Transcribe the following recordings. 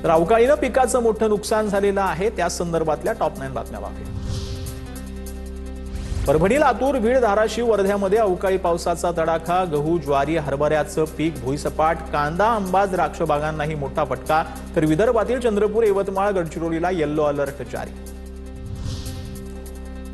तर अवकाळीनं पिकाचं मोठं नुकसान झालेलं आहे, त्या संदर्भातल्या टॉप 9 बातम्या पाहूया। परभणी, लातूर, बीड, धाराशिव, वर्ध्यामध्ये अवकाळी पावसाचा तडाखा। गहू, ज्वारी, हरभऱ्याचं पीक भुईसपाट, कांदा, आंबा, द्राक्ष बागांनाही मोठा फटका। तर विदर्भातील चंद्रपूर, यवतमाळ, गडचिरोलीला येलो अलर्ट जारी।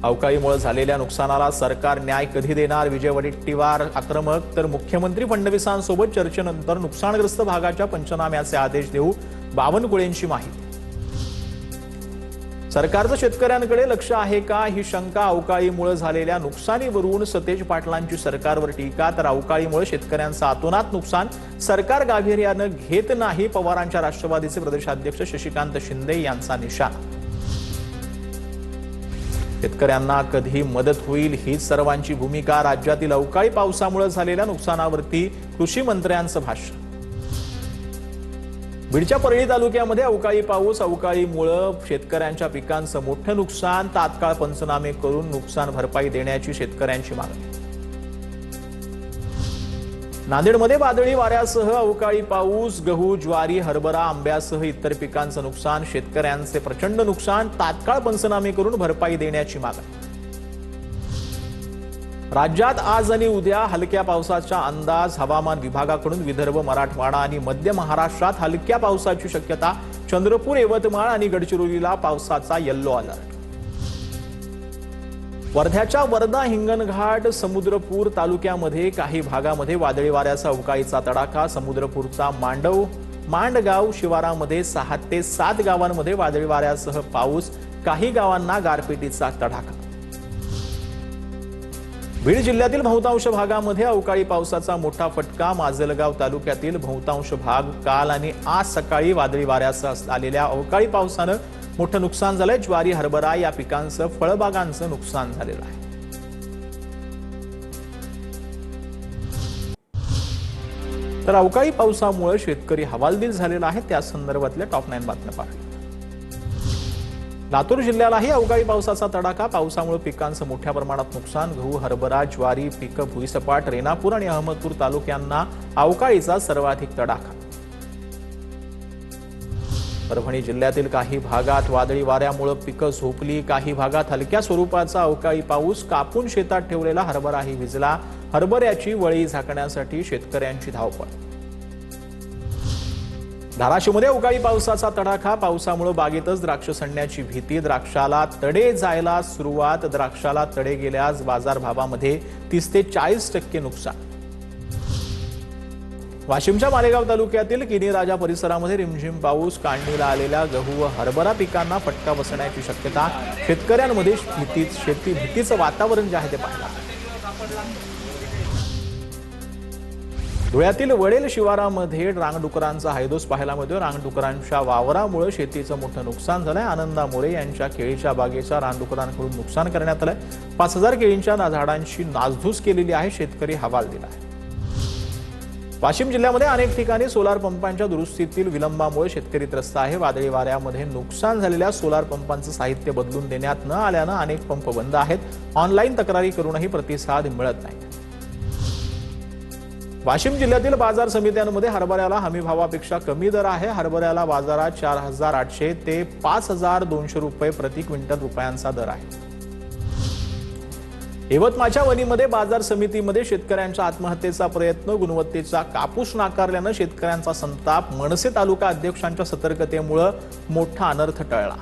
अवकाळीमुळे झालेल्या नुकसानाला सरकार न्याय कधी देणार? विजय वडेट्टीवार आक्रमक। तर मुख्यमंत्री फडणवीसांसोबत चर्चेनंतर नुकसानग्रस्त भागाच्या पंचनाम्याचे आदेश देऊ, बावनकुळेंची माहिती। सरकारचं शेतकऱ्यांकडे लक्ष आहे का, ही शंका। अवकाळीमुळे झालेल्या नुकसानीवरून सतेज पाटलांची सरकारवर टीका। तर अवकाळीमुळे शेतकऱ्यांचं अतोनात नुकसान सरकार गांभीर्यानं घेत नाही, पवारांच्या राष्ट्रवादीचे प्रदेशाध्यक्ष शशिकांत शिंदे यांचा निशाणा। शेतकऱ्यांना कधी मदत होईल हीच सर्वांची भूमिका। राज्यातील अवकाळी पावसामुळे झालेल्या नुकसानावरती कृषी मंत्र्यांचं भाष्य। बीडच्या परळी तालुक्यामध्ये अवकाळी पाऊस, अवकाळीमुळे शेतकऱ्यांच्या पिकांचं मोठं नुकसान। तात्काळ पंचनामे करून नुकसान भरपाई देण्याची शेतकऱ्यांची मागणी। नांदेडमध्ये वादळी वाऱ्यासह अवकाळी पाऊस, गहू, ज्वारी, हरभरा, आंब्यासह इतर पिकांचं नुकसान। शेतकऱ्यांचे प्रचंड नुकसान, तात्काळ पंचनामे करून भरपाई देण्याची मागणी। राज्यात आज आणि उद्या हलक्या पावसाचा अंदाज। हवामान विभागाकडून विदर्भ, मराठवाडा आणि मध्य महाराष्ट्रात हलक्या पावसाची शक्यता। चंद्रपूर, यवतमाळ आणि गडचिरोलीला पावसाचा येलो अलर्ट। वर्ध्याच्या वर्धा, हिंगणघाट, समुद्रपूर तालुक्यामध्ये काही भागामध्ये वादळी वाऱ्याचा अवकाळीचा तडाखा। समुद्रपूरचा मांडगाव शिवारामध्ये 6 ते 7 गावांमध्ये वादळी वाऱ्यासह पाऊस, काही गावांना गारपिटीचा तडाखा। बीड जिल्ह्यातील बहुतांश भागामध्ये अवकाळी पावसाचा मोठा फटका। माजलगाव तालुक्यातील बहुतांश भाग काल आणि आज सकाळी वादळी वाऱ्यासह आलेल्या अवकाळी पावसानं मोठं नुकसान झालंय। ज्वारी, हरभरा या पिकांचं, फळबागांचं नुकसान झालेलं आहे। तर अवकाळी पावसामुळे शेतकरी हवालदिल झालेला आहे, त्या संदर्भातल्या टॉप 9 बातम्या पाहूया। लातूर जिल्ह्यालाही अवकाळी पावसाचा तडाखा। पावसामुळे पिकांचं मोठ्या प्रमाणात नुकसान। गहू, हरभरा, ज्वारी पिकं भुईसपाट। रेणापूर आणि अहमदपूर तालुक्यांना अवकाळीचा सर्वाधिक तडाखा। परभणी जिल्ह्यातील काही भागात वादळी वाऱ्यामुळे पिकं झोपली। काही भागात हलक्या स्वरूपाचा अवकाळी पाऊस, कापून शेतात ठेवलेला हरभराही भिजला। हरभऱ्याची वळी झाकण्यासाठी शेतकऱ्यांची धावपळ। धाराशिवमध्ये अवकाळी पावसाचा तडाखा। पावसामुळे बागेतच द्राक्ष सडण्याची भीती। द्राक्षाला तडे जायला सुरुवात। द्राक्षाला तडे गेल्यास बाजारभावामध्ये 30 ते 40% नुकसान। वाशिमच्या मालेगाव तालुक्यातील किनीराजा परिसरामध्ये रिमझिम पाऊस। काढणीला आलेल्या गहू व हरभरा पिकांना फटका बसण्याची शक्यता। शेतकऱ्यांमध्ये भीतीचं वातावरण जे आहे ते पाहायला। धुळ्यातील वडेल शिवारामध्ये रानडुकरांचा हैदोस पाहायला मिळतोय। रानडुकरांच्या वावरामुळे शेतीचं मोठं नुकसान झालंय। आनंदा मोरे यांच्या केळीच्या बागेच्या रानडुकरांकडून नुकसान करण्यात आलंय। 5000 केळींच्या झाडांची नासधूस केलेली आहे। शेतकरी हवालदिल आहे। वाशिम जिल्ह्यामध्ये अनेक ठिकाणी सोलार पंपांच्या दुरुस्तीतील विलंबामुळे शेतकरी त्रस्त आहे। वादळी वाऱ्यामध्ये नुकसान झालेल्या सोलार पंपांचं साहित्य बदलून देण्यात न आल्यानं अनेक पंप बंद आहेत। ऑनलाईन तक्रारी करूनही प्रतिसाद मिळत नाही। वाशिम जिल्ह्यातील बाजार समित्यांमध्ये हरभऱ्याला हमी भावापेक्षा कमी दर आहे। हरभऱ्याला बाजारात 4800 ते 5200 रुपये प्रति क्विंटल रुपयांचा दर आहे। यवतमाळच्या वणीमध्ये बाजार समितीमध्ये शेतकऱ्यांच्या आत्महत्येचा प्रयत्न। गुणवत्तेचा कापूस नाकारल्यानं शेतकऱ्यांचा संताप। मनसे तालुका अध्यक्षांच्या सतर्कतेमुळे मोठा अनर्थ टळला।